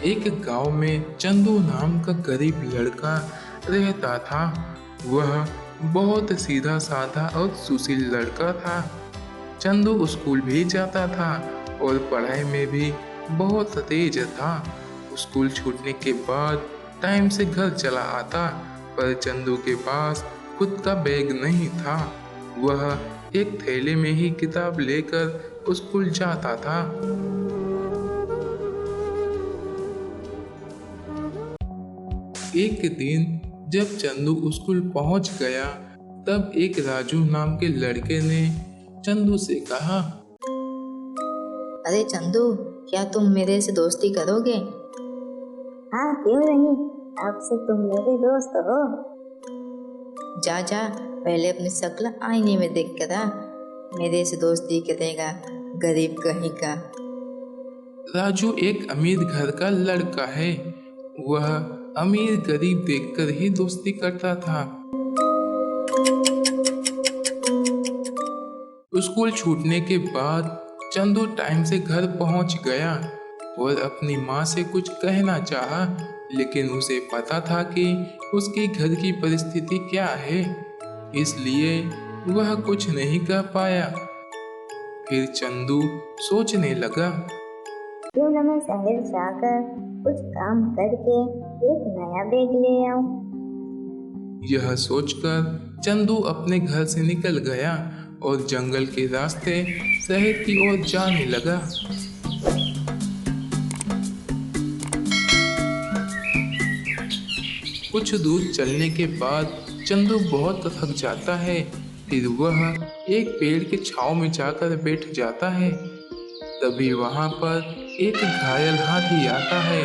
एक गांव में चंदू नाम का गरीब लड़का रहता था। वह बहुत सीधा साधा और सुशील लड़का था। चंदू स्कूल भी जाता था और पढ़ाई में भी बहुत तेज था। स्कूल छूटने के बाद टाइम से घर चला आता, पर चंदू के पास खुद का बैग नहीं था। वह एक थैले में ही किताब लेकर स्कूल जाता था। एक दिन जब चंदू स्कूल पहुंच गया, तब एक राजू नाम के लड़के ने चंदू से कहा, अरे चंदू, क्या तुम मेरे से दोस्ती करोगे? हाँ, क्यों नहीं। अब से तुम मेरे दोस्त हो। जा जा, पहले अपनी शक्ल आईने में देख कर आ। मेरे से दोस्ती करेगा, गरीब कहीं का। राजू एक अमीर घर का लड़का है। वह अमीर गरीब देखकर ही दोस्ती करता था। स्कूल छूटने के बाद चंदू टाइम से घर पहुंच गया और अपनी माँ से कुछ कहना चाहा, लेकिन उसे पता था कि उसकी घर की परिस्थिति क्या है, इसलिए वह कुछ नहीं कह पाया। फिर चंदू सोचने लगा, क्यों न मैं शहर जाकर कुछ काम करके एक नया बैग ले आऊं। यह सोचकर चंदू अपने घर से निकल गया और जंगल के रास्ते शहर की ओर जाने लगा। कुछ दूर चलने के बाद चंदू बहुत थक जाता है। फिर वह एक पेड़ के छांव में जाकर बैठ जाता है। तभी वहां पर एक घायल हाथी आता है।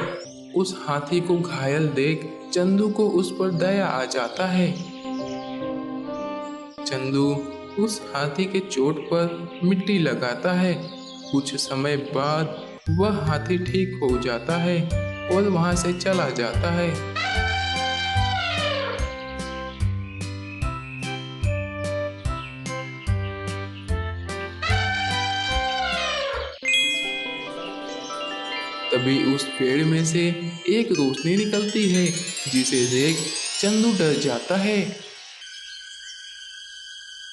उस हाथी को घायल देख चंदू को उस पर दया आ जाता है। चंदू उस हाथी के चोट पर मिट्टी लगाता है। कुछ समय बाद वह हाथी ठीक हो जाता है और वहां से चला जाता है। तभी उस पेड़ में से एक रोशनी निकलती है, जिसे देख चंदू डर जाता है।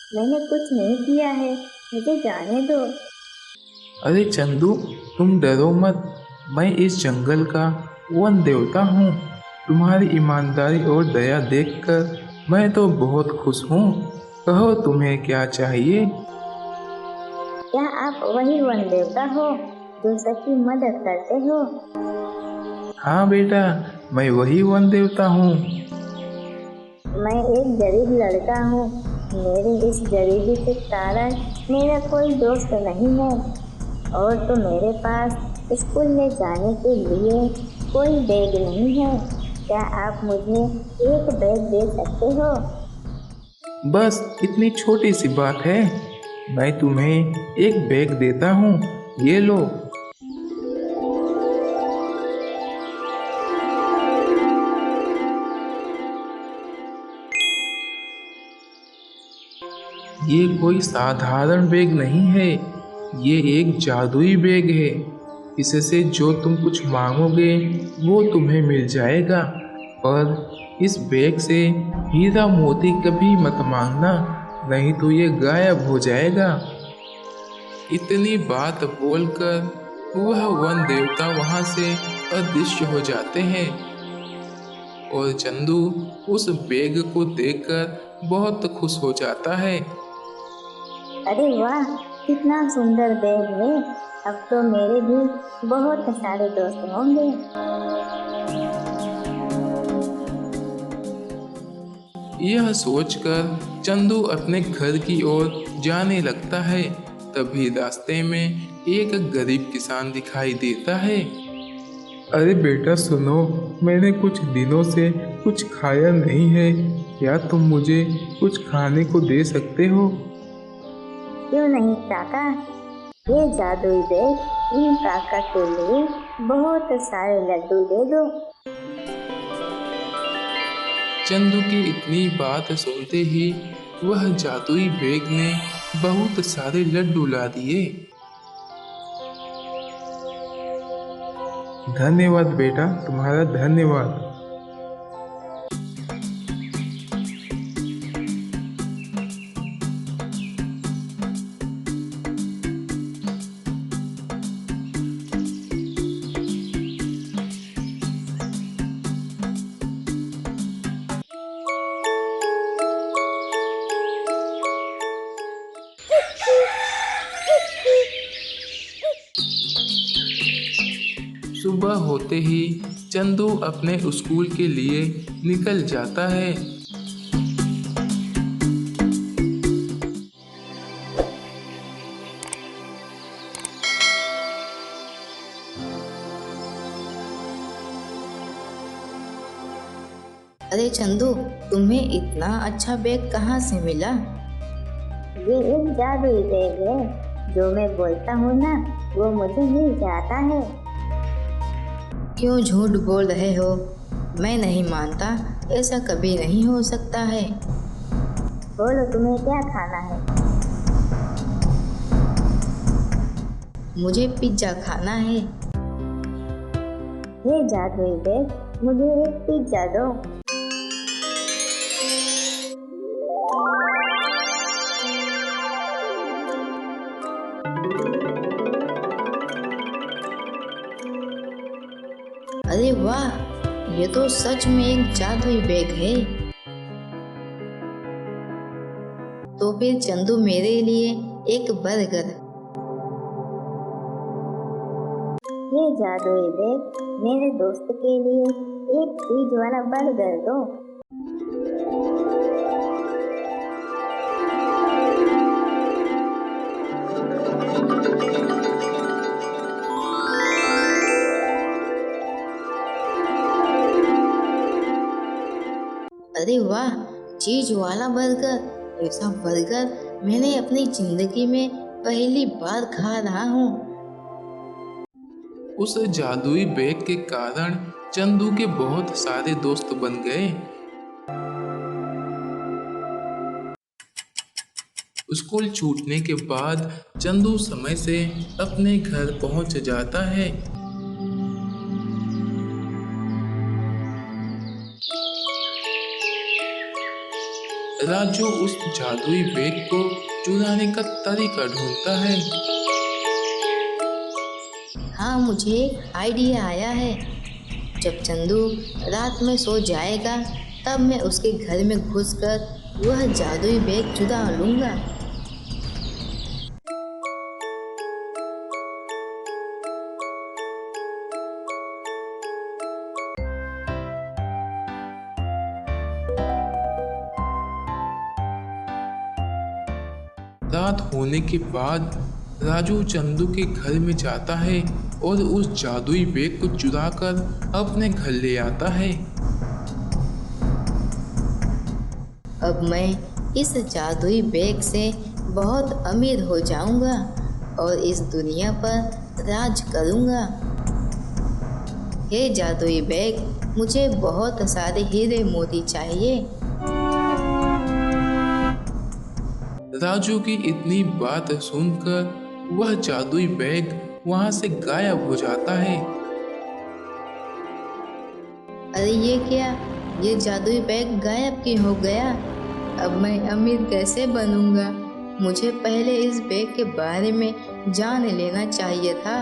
मैंने कुछ नहीं किया है, मुझे जाने दो। अरे चंदू, तुम डरो मत। मैं इस जंगल का वन देवता हूँ। तुम्हारी ईमानदारी और दया देखकर मैं तो बहुत खुश हूँ। कहो तुम्हें क्या चाहिए? क्या आप वही वन देवता हो जो सबकी मदद करते हो? हाँ बेटा, मैं वही वन देवता हूँ। मैं एक गरीब लड़का हूँ। मेरी इस गरीबी के कारण मेरा कोई दोस्त नहीं है, और तो मेरे पास स्कूल में जाने के लिए कोई बैग नहीं है। क्या आप मुझे एक बैग दे सकते हो? बस इतनी छोटी सी बात है। मैं तुम्हें एक बैग देता हूँ, ये लो। ये कोई साधारण बैग नहीं है, ये एक जादुई बैग है। इससे जो तुम कुछ मांगोगे वो तुम्हें मिल जाएगा। पर इस बैग से हीरा मोती कभी मत मांगना, नहीं तो ये गायब हो जाएगा। इतनी बात बोलकर वह वन देवता वहां से अदृश्य हो जाते हैं और चंदू उस बैग को देखकर बहुत खुश हो जाता है। अरे वाह, कितना सुंदर बैग है। अब तो मेरे भी बहुत सारे दोस्त होंगे। यह सोचकर चंदू अपने घर की ओर जाने लगता है। तभी रास्ते में एक गरीब किसान दिखाई देता है। अरे बेटा सुनो, मैंने कुछ दिनों से कुछ खाया नहीं है। क्या तुम मुझे कुछ खाने को दे सकते हो? क्यों नहीं काका, ये जादुई बैग इन काका के लिए बहुत सारे लड्डू दे दो। चंदू की इतनी बात सुनते ही वह जादुई बैग ने बहुत सारे लड्डू ला दिए। धन्यवाद बेटा, तुम्हारा धन्यवाद। सुबह होते ही चंदू अपने स्कूल के लिए निकल जाता है। अरे चंदू, तुम्हें इतना अच्छा बैग कहाँ से मिला? ये एक जादुई बैग है, जो मैं बोलता हूँ ना वो मुझे मिल जाता है। क्यों झूठ बोल रहे हो? मैं नहीं मानता, ऐसा कभी नहीं हो सकता है। बोलो तुम्हें क्या खाना है? मुझे पिज्ज़ा खाना है। ये जादुई बैग, मुझे एक पिज्जा दो। अरे वाह, ये तो सच में एक जादुई बैग है। तो फिर चंदू मेरे लिए एक बर्गर। ये जादुई बैग मेरे दोस्त के लिए एक चीज वाला बर्गर दो। अरे वाह, चीज वाला बर्गर। ऐसा बर्गर मैंने अपनी जिंदगी में पहली बार खा रहा हूँ। उस जादुई बैग के कारण चंदू के बहुत सारे दोस्त बन गए। स्कूल छूटने के बाद चंदू समय से अपने घर पहुंच जाता है। राजू उस जादुई बैग को चुराने का तरीका ढूंढता है। हाँ, मुझे एक आइडिया आया है। जब चंदू रात में सो जाएगा, तब मैं उसके घर में घुसकर वह जादुई बैग चुरा लूँगा। रात होने के बाद राजू चंदू के घर में जाता है और उस जादुई बैग को चुराकर अपने घर ले आता है। अब मैं इस जादुई बैग से बहुत अमीर हो जाऊंगा और इस दुनिया पर राज करूंगा। ये जादुई बैग, मुझे बहुत सारे हीरे मोती चाहिए। राजू की इतनी बात सुनकर वह जादुई बैग वहां से गायब हो जाता है। अरे ये क्या, ये जादुई बैग गायब क्यों हो गया? अब मैं अमीर कैसे बनूंगा? मुझे पहले इस बैग के बारे में जान लेना चाहिए था।